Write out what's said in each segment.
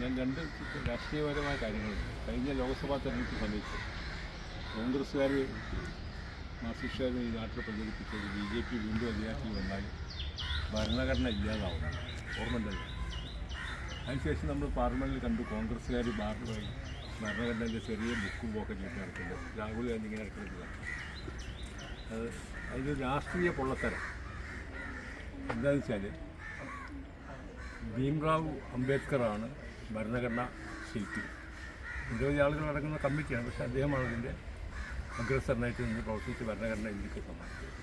ഞാൻ രണ്ട് രാഷ്ട്രീയപരമായ കാര്യങ്ങളുണ്ട്. കഴിഞ്ഞ ലോക്സഭാ തെരഞ്ഞെടുപ്പ് സമയത്ത് കോൺഗ്രസ്സുകാർ മാർക്സിസ്റ്റുകാർ ഈ നാട്ടിൽ പ്രചരിപ്പിച്ചത് BJP വീണ്ടും അധികാരത്തിൽ വന്നാൽ ഭരണഘടന ഇല്ലാതാവും. ഓർമ്മയുണ്ടല്ലോ. അതിനുശേഷം നമ്മൾ പാർലമെൻറ്റിൽ കണ്ടു കോൺഗ്രസ്സുകാർ ഭരണഘടനയുടെ ചെറിയ ബുക്കും പോക്കറ്റ് ഇട്ട് നടക്കുന്നത്. രാഹുൽ ഗാന്ധി ഇങ്ങനെ ഇറക്കുന്നത് അതിൽ രാഷ്ട്രീയ പൊള്ളത്തരം എന്താണെന്ന് വെച്ചാൽ ഭീംറാവു അംബേദ്കറാണ് ഭരണഘടന ശില്പി. നിരവധി ആളുകൾ നടക്കുന്ന കമ്മിറ്റിയാണ്, പക്ഷേ അദ്ദേഹമാണ് അതിൻ്റെ അഗ്രസരനായിട്ട് നിന്ന് പ്രവർത്തിച്ച് ഭരണഘടന ഇന്ത്യക്ക് സമ്മാനിച്ചത്.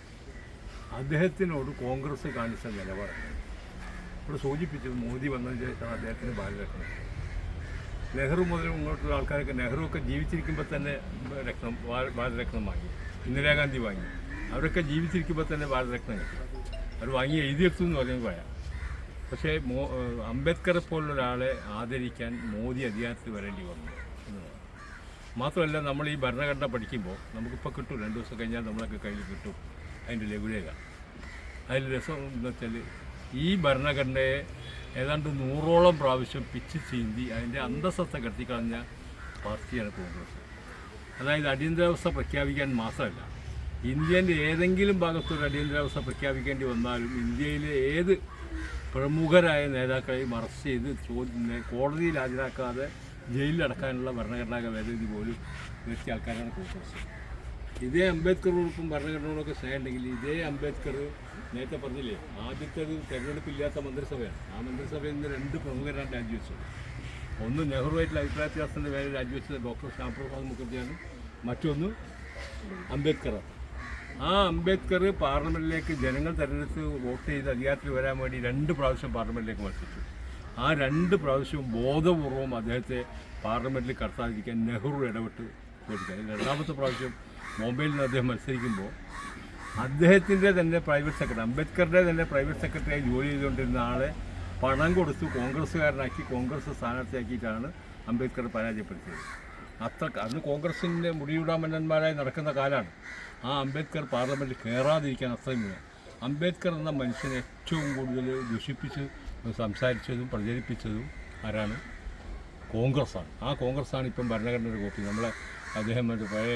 അദ്ദേഹത്തിനോട് കോൺഗ്രസ് കാണിച്ച നിലപാടാണ് ഇവിടെ സൂചിപ്പിച്ചത്. മോദി വന്നതിന് ശേഷമാണ് അദ്ദേഹത്തിന് ഭാരതരത്നം. നെഹ്റു മുതൽ ഇങ്ങോട്ടുള്ള ആൾക്കാരൊക്കെ നെഹ്റുവൊക്കെ ജീവിച്ചിരിക്കുമ്പോൾ തന്നെ ഭാരതരത്നം വാങ്ങി, ഇന്ദിരാഗാന്ധി വാങ്ങി. അവരൊക്കെ ജീവിച്ചിരിക്കുമ്പോൾ തന്നെ ഭാരതരത്നം കിട്ടി. അവർ വാങ്ങി എഴുതിയെടുത്തു എന്ന് പറയുന്നത് പറയാം. പക്ഷേ അംബേദ്കറെ പോലുള്ള ഒരാളെ ആദരിക്കാൻ മോദി അധികാരത്തിൽ വരേണ്ടി വന്നു എന്നതാണ്. മാത്രമല്ല, നമ്മൾ ഈ ഭരണഘടന പഠിക്കുമ്പോൾ നമുക്കിപ്പോൾ കിട്ടും, 2 ദിവസം കഴിഞ്ഞാൽ നമ്മളൊക്കെ കയ്യിൽ കിട്ടും അതിൻ്റെ ലഘുലേഖ. അതിൽ രസം എന്ന് വെച്ചാൽ ഈ ഭരണഘടനയെ ഏതാണ്ട് 100ഓളം പ്രാവശ്യം പിച്ച് ചീന്തി അതിൻ്റെ അന്തസ്സത്തെ കടത്തിക്കളഞ്ഞ പാർട്ടിയാണ് കോൺഗ്രസ്. അതായത് അടിയന്തരാവസ്ഥ പ്രഖ്യാപിക്കാൻ മാത്രമല്ല, ഇന്ത്യൻ്റെ ഏതെങ്കിലും ഭാഗത്തൊരു അടിയന്തരാവസ്ഥ പ്രഖ്യാപിക്കേണ്ടി വന്നാലും ഇന്ത്യയിലെ ഏത് പ്രമുഖരായ നേതാക്കളെയും അറസ്റ്റ് ചെയ്ത് കോടതിയിൽ ഹാജരാക്കാതെ ജയിലിലടക്കാനുള്ള ഭരണഘടനാ ഭേദഗതി പോലും നിർത്തിയ ആൾക്കാരാണ് കോൺഗ്രസ്. ഇതേ അംബേദ്കറോടൊപ്പം ഭരണഘടനയോടൊക്കെ സ്നേഹമുണ്ടെങ്കിൽ ഇതേ അംബേദ്കർ നേരത്തെ പറഞ്ഞില്ലേ, ആദ്യത്തേത് തെരഞ്ഞെടുപ്പില്ലാത്ത മന്ത്രിസഭയാണ്. ആ മന്ത്രിസഭയിൽ നിന്ന് 2 പ്രമുഖരാണ് രാജിവെച്ചത്. ഒന്ന് നെഹ്റുവായിട്ടുള്ള അഭിപ്രായ വ്യത്യാസത്തിൻ്റെ പേരിൽ രാജിവെച്ചത് ഡോക്ടർ ശ്യാമപ്രസാദ് മുഖർജിയാണ്. മറ്റൊന്ന് അംബേദ്കറാണ്. ആ അംബേദ്കർ പാർലമെൻറ്റിലേക്ക് ജനങ്ങൾ തെരഞ്ഞെടുത്ത് വോട്ട് ചെയ്ത് അധികാരത്തിൽ വരാൻ വേണ്ടി 2 പ്രാവശ്യം പാർലമെൻറ്റിലേക്ക് മത്സരിച്ചു. ആ 2 പ്രാവശ്യവും ബോധപൂർവം അദ്ദേഹത്തെ പാർലമെൻറ്റിൽ കടത്താതിരിക്കാൻ നെഹ്റു ഇടപെട്ട് കൊടുക്കുക. 2ാമത്തെ പ്രാവശ്യം ബോംബെയിൽ നിന്ന് അദ്ദേഹം മത്സരിക്കുമ്പോൾ അദ്ദേഹത്തിൻ്റെ തന്നെ പ്രൈവറ്റ് സെക്രട്ടറി, അംബേദ്കറുടെ തന്നെ പ്രൈവറ്റ് സെക്രട്ടറിയായി ജോലി ചെയ്തുകൊണ്ടിരുന്ന ആളെ പണം കൊടുത്ത് കോൺഗ്രസ്സുകാരനാക്കി കോൺഗ്രസ് സ്ഥാനാർത്ഥിയാക്കിയിട്ടാണ് അംബേദ്കർ പരാജയപ്പെടുത്തിയത്. അന്ന് കോൺഗ്രസിൻ്റെ മുടിയൂടാമന്നന്മാരായി നടക്കുന്ന കാലമാണ്. ആ അംബേദ്കർ പാർലമെൻറ്റിൽ കയറാതിരിക്കാൻ അത്രയും വേണം. അംബേദ്കർ എന്ന മനുഷ്യനെ ഏറ്റവും കൂടുതൽ ദുഷിപ്പിച്ച് സംസാരിച്ചതും പ്രചരിപ്പിച്ചതും ആരാണ്? കോൺഗ്രസ്സാണ്. ആ കോൺഗ്രസ്സാണ് ഇപ്പം ഭരണഘടനയുടെ കോപ്പി. നമ്മളെ അദ്ദേഹം പഴയ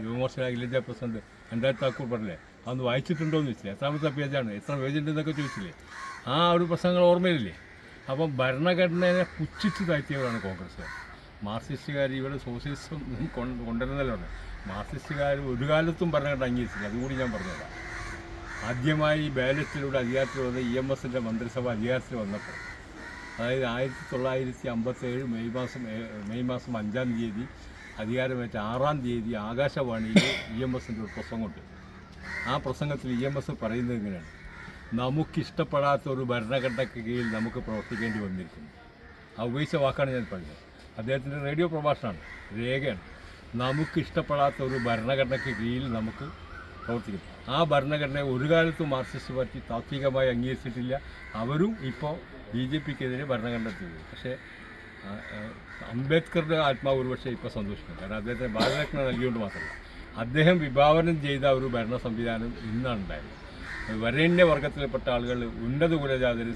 യുവമോർച്ച അഖിലേന്ത്യാ പ്രസിഡന്റ് രണ്ടായിരത്തി താക്കൂർ പറഞ്ഞില്ലേ, അതൊന്ന് വായിച്ചിട്ടുണ്ടോ എന്ന് ചോദിച്ചില്ലേ? എത്രാമത്തെ പേജാണ്, എത്ര പേജുണ്ടെന്നൊക്കെ ചോദിച്ചില്ലേ? ആ ഒരു പ്രസംഗങ്ങൾ ഓർമ്മയിലില്ലേ? അപ്പം ഭരണഘടനയെ പുച്ഛിച്ച് താഴ്ത്തിയവരാണ് കോൺഗ്രസ്സുകാർ. മാർക്സിസ്റ്റുകാർ ഇവിടെ സോഷ്യലിസം കൊണ്ടുവരുന്നതിലാണ്. മാർക്സിസ്റ്റുകാർ ഒരു കാലത്തും ഭരണഘടന അംഗീകരിച്ചില്ല. അതുകൂടി ഞാൻ പറഞ്ഞതാണ്. ആദ്യമായി ബാലറ്റിലൂടെ അധികാരത്തിൽ വന്ന EMSൻ്റെ മന്ത്രിസഭ അധികാരത്തിൽ വന്നപ്പോൾ, അതായത് 1957 മെയ് മാസം 5-ാം തീയതി അധികാരമേറ്റ 6-ാം തീയതി ആകാശവാണിയിൽ EMSൻ്റെ ഒരു പ്രസംഗമുണ്ട്. ആ പ്രസംഗത്തിൽ EMS പറയുന്നത് ഇങ്ങനെയാണ്: നമുക്കിഷ്ടപ്പെടാത്ത ഒരു ഭരണഘടനയ്ക്ക് കീഴിൽ നമുക്ക് പ്രവർത്തിക്കേണ്ടി വന്നിരിക്കുന്നു. ആ ഉപയോഗിച്ച വാക്കാണ് ഞാൻ പറഞ്ഞത്. അദ്ദേഹത്തിൻ്റെ റേഡിയോ പ്രഭാഷണമാണ്, രേഖയാണ്. നമുക്കിഷ്ടപ്പെടാത്ത ഒരു ഭരണഘടനയ്ക്ക് കീഴിൽ നമുക്ക് പ്രവർത്തിക്കും. ആ ഭരണഘടനയെ ഒരു കാലത്തും മാർക്സിസ്റ്റ് പാർട്ടി താത്വികമായി അംഗീകരിച്ചിട്ടില്ല. അവരും ഇപ്പോൾ BJPക്കെതിരെ ഭരണഘടന ചെയ്തു. പക്ഷേ അംബേദ്കറുടെ ആത്മാവ് ഒരുപക്ഷെ ഇപ്പോൾ സന്തോഷിക്കും. കാരണം അദ്ദേഹത്തിന് ഭാരതരത്ന നൽകിയുകൊണ്ട് മാത്രമല്ല, അദ്ദേഹം വിഭാവനം ചെയ്ത ഒരു ഭരണ സംവിധാനം ഇന്നാണ് ഉണ്ടായത്. വരേണ്യ വർഗത്തിൽപ്പെട്ട ആളുകൾ ഉന്നത കുലജാതർ